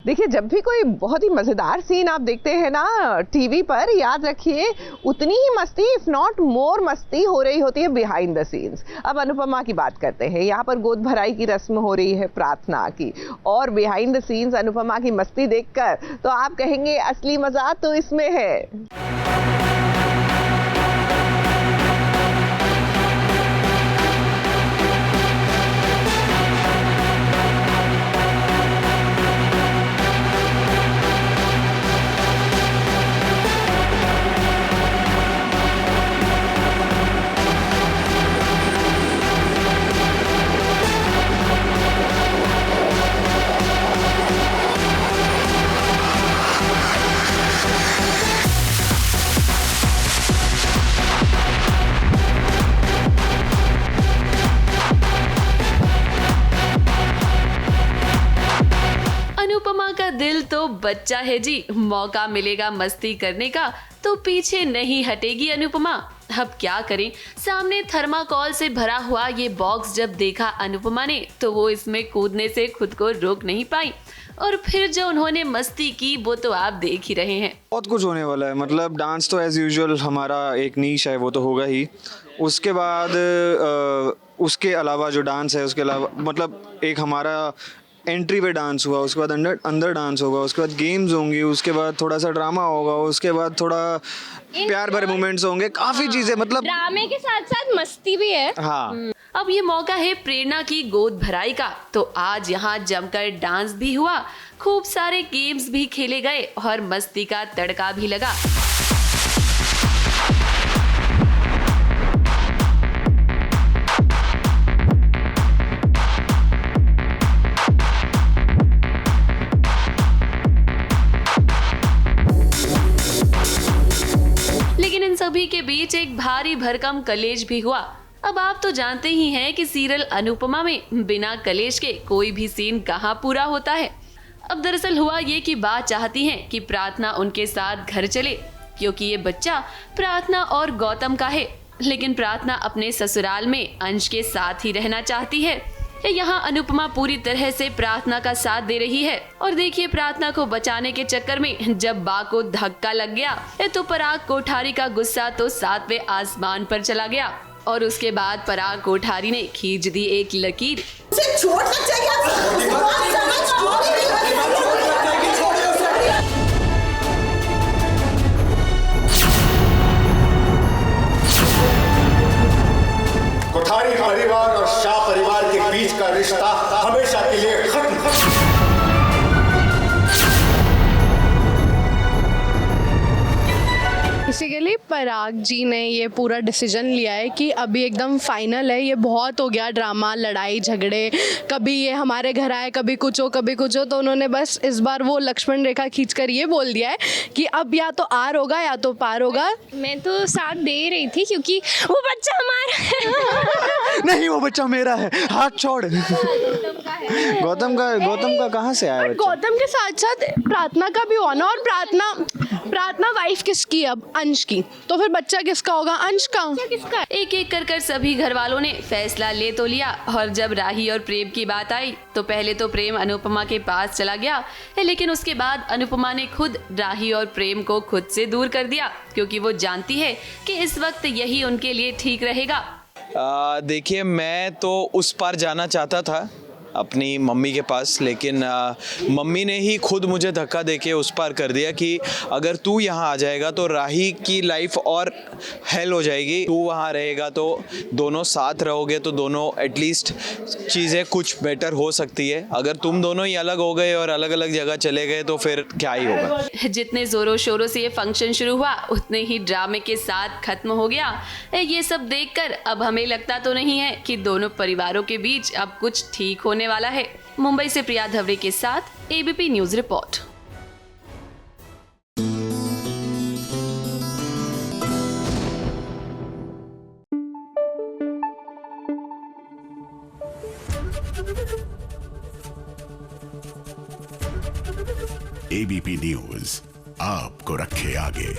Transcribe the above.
देखिए, जब भी कोई बहुत ही मज़ेदार सीन आप देखते हैं ना टीवी पर, याद रखिए उतनी ही मस्ती इफ नॉट मोर मस्ती हो रही होती है बिहाइंड द सीन्स। अब अनुपमा की बात करते हैं। यहाँ पर गोद भराई की रस्म हो रही है प्रार्थना की, और बिहाइंड द सीन्स अनुपमा की मस्ती देखकर तो आप कहेंगे असली मजा तो इसमें है। अनुपमा का दिल तो बच्चा है जी, मौका मिलेगा मस्ती करने का तो पीछे नहीं हटेगी अनुपमा। अब क्या करें, सामने थर्माकोल से भरा हुआ ये बॉक्स जब देखा अनुपमा ने तो वो इसमें कूदने से खुद को रोक नहीं पाई, और फिर जो उन्होंने मस्ती की वो तो आप देख ही रहे हैं। बहुत कुछ होने वाला है, मतलब डांस तो एज यूजुअल हमारा एक नीश है, वो तो होगा ही। उसके बाद उसके अलावा जो डांस है, उसके अलावा मतलब एक हमारा एंट्री पे डांस हुआ, उसके बाद अंदर डांस होगा, उसके बाद गेम्स होंगी, उसके बाद थोड़ा सा ड्रामा होगा, उसके बाद थोड़ा प्यार भरे मोमेंट्स होंगे, काफी चीजें, मतलब ड्रामे के साथ साथ मस्ती भी है। हाँ। अब ये मौका है प्रेरणा की गोद भराई का, तो आज यहाँ जमकर डांस भी हुआ, खूब सारे गेम्स भी खेले गए और मस्ती का तड़का भी लगा। लेकिन इन सभी के बीच एक भारी भरकम कलेश भी हुआ। अब आप तो जानते ही हैं कि सीरियल अनुपमा में बिना कलेश के कोई भी सीन कहाँ पूरा होता है। अब दरअसल हुआ ये कि बात चाहती हैं कि प्रार्थना उनके साथ घर चले, क्योंकि ये बच्चा प्रार्थना और गौतम का है, लेकिन प्रार्थना अपने ससुराल में अंश के साथ ही रहना चाहती है। यहाँ अनुपमा पूरी तरह से प्रार्थना का साथ दे रही है, और देखिए प्रार्थना को बचाने के चक्कर में जब बा को धक्का लग गया तो पराग कोठारी का गुस्सा तो 7वें आसमान पर चला गया, और उसके बाद पराग कोठारी ने खींच दी एक लकीर। कोठारी परिवार और शाह परिवार के बीच का रिश्ता हमेशा के लिए खत्म। बेसिकली पराग जी ने ये पूरा डिसीजन लिया है कि अभी एकदम फाइनल है, ये बहुत हो गया ड्रामा, लड़ाई झगड़े, कभी ये हमारे घर आए, कभी कुछ हो कभी कुछ हो, तो उन्होंने बस इस बार वो लक्ष्मण रेखा खींचकर ये बोल दिया है कि अब या तो आर होगा या तो पार होगा। मैं तो साथ दे रही थी क्योंकि वो बच्चा हमारा है। नहीं, वो बच्चा मेरा है, हाथ छोड़। गौतम का कहाँ से आया बच्चा? गौतम के साथ साथ प्रार्थना का भी हुआ ना, और प्रार्थना वाइफ किसकी, अब अंश की, तो फिर बच्चा किसका होगा? अंश का। किसका? एक एक कर सभी घर वालों ने फैसला ले तो लिया, और जब राही और प्रेम की बात आई तो पहले तो प्रेम अनुपमा के पास चला गया, लेकिन उसके बाद अनुपमा ने खुद राही और प्रेम को खुद से दूर कर दिया, क्योंकि वो जानती है कि इस वक्त यही उनके लिए ठीक रहेगा। देखिए, मैं तो उस पार जाना चाहता था अपनी मम्मी के पास, लेकिन मम्मी ने ही खुद मुझे धक्का देके उस पार कर दिया कि अगर तू यहाँ आ जाएगा तो राही की लाइफ और हेल हो जाएगी, तू वहाँ रहेगा तो दोनों साथ रहोगे तो दोनों एटलीस्ट चीज़ें कुछ बेटर हो सकती है। अगर तुम दोनों ही अलग हो गए और अलग अलग जगह चले गए तो फिर क्या ही होगा। जितने जोरों शोरों से ये फंक्शन शुरू हुआ उतने ही ड्रामे के साथ खत्म हो गया। ये सब देखकर अब हमें लगता तो नहीं है कि दोनों परिवारों के बीच अब कुछ ठीक होने वाला है। मुंबई से प्रिया धवरे के साथ ABP news report. ABP news आपको रखे आगे।